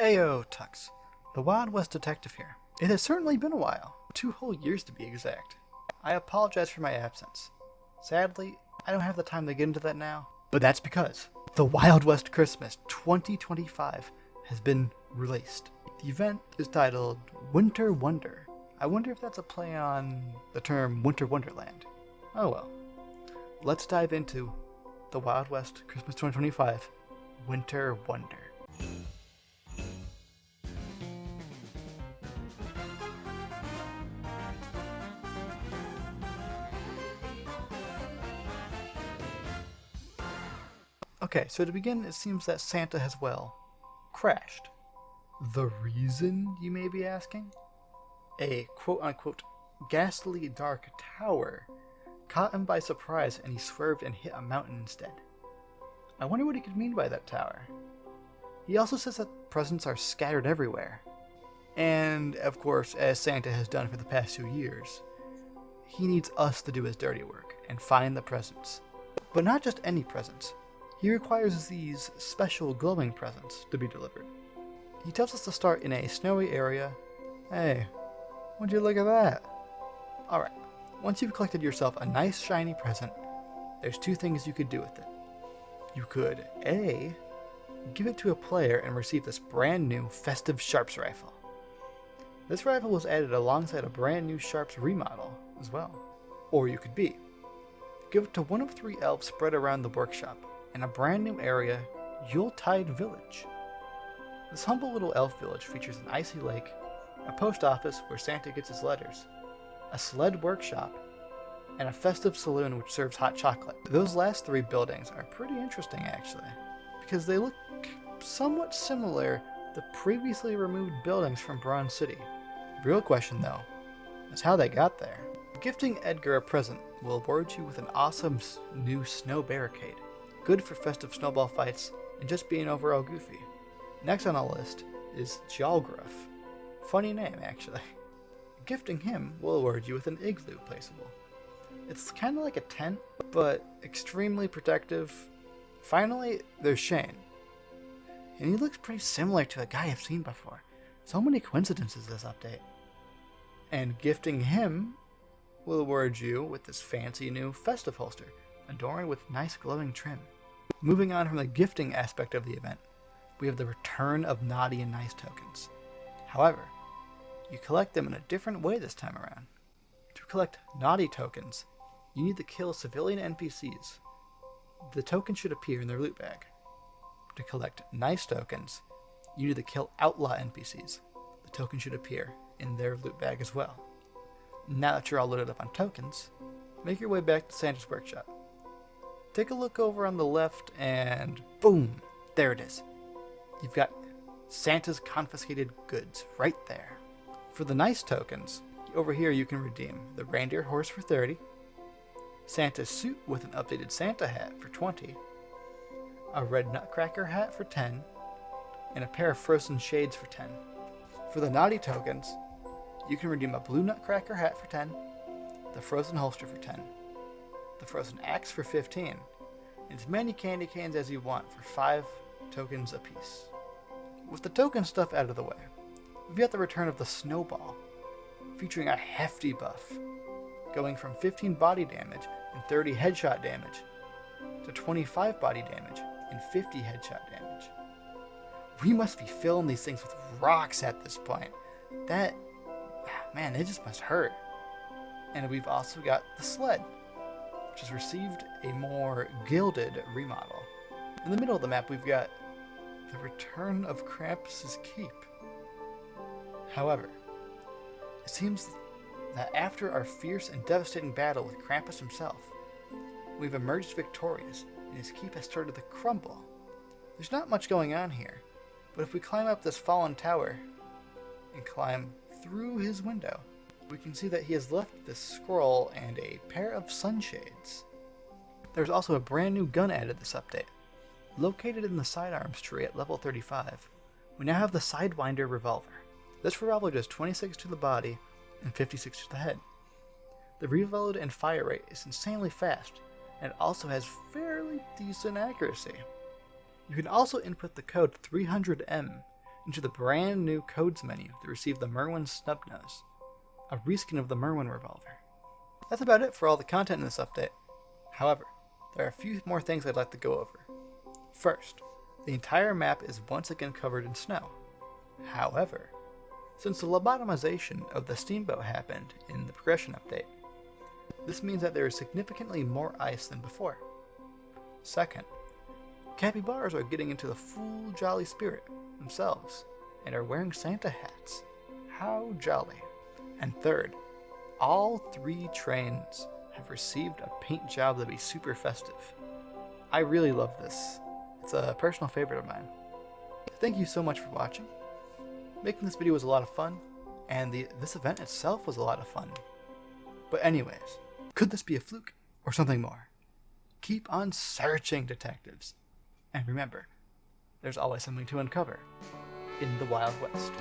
Ayo, Tux. The Wild West Detective here. It has certainly been a while. 2 whole years to be exact. I apologize for my absence. Sadly, I don't have the time to get into that now. But that's because the Wild West Christmas 2025 has been released. The event is titled Winter Wonder. I wonder if that's a play on the term Winter Wonderland. Oh well. Let's dive into the Wild West Christmas 2025 Winter Wonder. Okay, so to begin, it seems that Santa has, well, crashed. The reason, you may be asking? A quote-unquote ghastly dark tower caught him by surprise and he swerved and hit a mountain instead. I wonder what he could mean by that tower. He also says that presents are scattered everywhere. And, of course, as Santa has done for the past 2 years, he needs us to do his dirty work and find the presents. But not just any presents. He requires these special glowing presents to be delivered. He tells us to start in a snowy area. Hey, would you look at that? Alright, once you've collected yourself a nice shiny present, there's 2 things you could do with it. You could A, give it to a player and receive this brand new festive Sharps rifle. This rifle was added alongside a brand new Sharps remodel as well. Or you could B, give it to one of 3 elves spread around the workshop in a brand new area, Yuletide Village. This humble little elf village features an icy lake, a post office where Santa gets his letters, a sled workshop, and a festive saloon which serves hot chocolate. Those last 3 buildings are pretty interesting actually, because they look somewhat similar to previously removed buildings from Bronze City. The real question though, is how they got there. Gifting Edgar a present will award you with an awesome new snow barricade, good for festive snowball fights and just being overall goofy. Next on our list is Jalgruff. Funny name actually. Gifting him will award you with an igloo placeable. It's kind of like a tent, but extremely protective. Finally, there's Shane. And he looks pretty similar to a guy I've seen before. So many coincidences this update. And gifting him will award you with this fancy new festive holster, adorned with nice glowing trim. Moving on from the gifting aspect of the event, we have the return of Naughty and Nice tokens. However, you collect them in a different way this time around. To collect Naughty tokens, you need to kill civilian NPCs. The token should appear in their loot bag. To collect Nice tokens, you need to kill outlaw NPCs. The token should appear in their loot bag as well. Now that you're all loaded up on tokens, make your way back to Santa's workshop. Take a look over on the left and boom, there it is. You've got Santa's confiscated goods right there. For the Nice tokens, over here you can redeem the reindeer horse for 30, Santa's suit with an updated Santa hat for 20, a red nutcracker hat for 10, and a pair of frozen shades for 10. For the Naughty tokens, you can redeem a blue nutcracker hat for 10, the frozen holster for 10, the frozen axe for 15, and as many candy canes as you want for 5 tokens apiece. With the token stuff out of the way, we've got the return of the Snowball, featuring a hefty buff, going from 15 body damage and 30 headshot damage to 25 body damage and 50 headshot damage. We must be filling these things with rocks at this point. Man, it just must hurt. And we've also got the sled, which has received a more gilded remodel. In the middle of the map, we've got the return of Krampus's cape. However, it seems that after our fierce and devastating battle with Krampus himself, we've emerged victorious and his cape has started to crumble. There's not much going on here, but if we climb up this fallen tower and climb through his window, we can see that he has left this scroll and a pair of sunshades. There's also a brand new gun added this update. Located in the sidearms tree at level 35, we now have the Sidewinder revolver. This revolver does 26 to the body and 56 to the head. The reload and fire rate is insanely fast, and it also has fairly decent accuracy. You can also input the code 300M into the brand new codes menu that received the Merwin Snubnose, a reskin of the Merwin revolver. That's about it for all the content in this update. However, there are a few more things I'd like to go over. First, the entire map is once again covered in snow. However, since the lobotomization of the steamboat happened in the progression update, this means that there is significantly more ice than before. Second, capybaras are getting into the full jolly spirit themselves and are wearing Santa hats. How jolly. And third, all 3 trains have received a paint job to be super festive. I really love this. It's a personal favorite of mine. Thank you so much for watching. Making this video was a lot of fun, and this event itself was a lot of fun. But anyways, could this be a fluke or something more? Keep on searching, detectives. And remember, there's always something to uncover in the Wild West.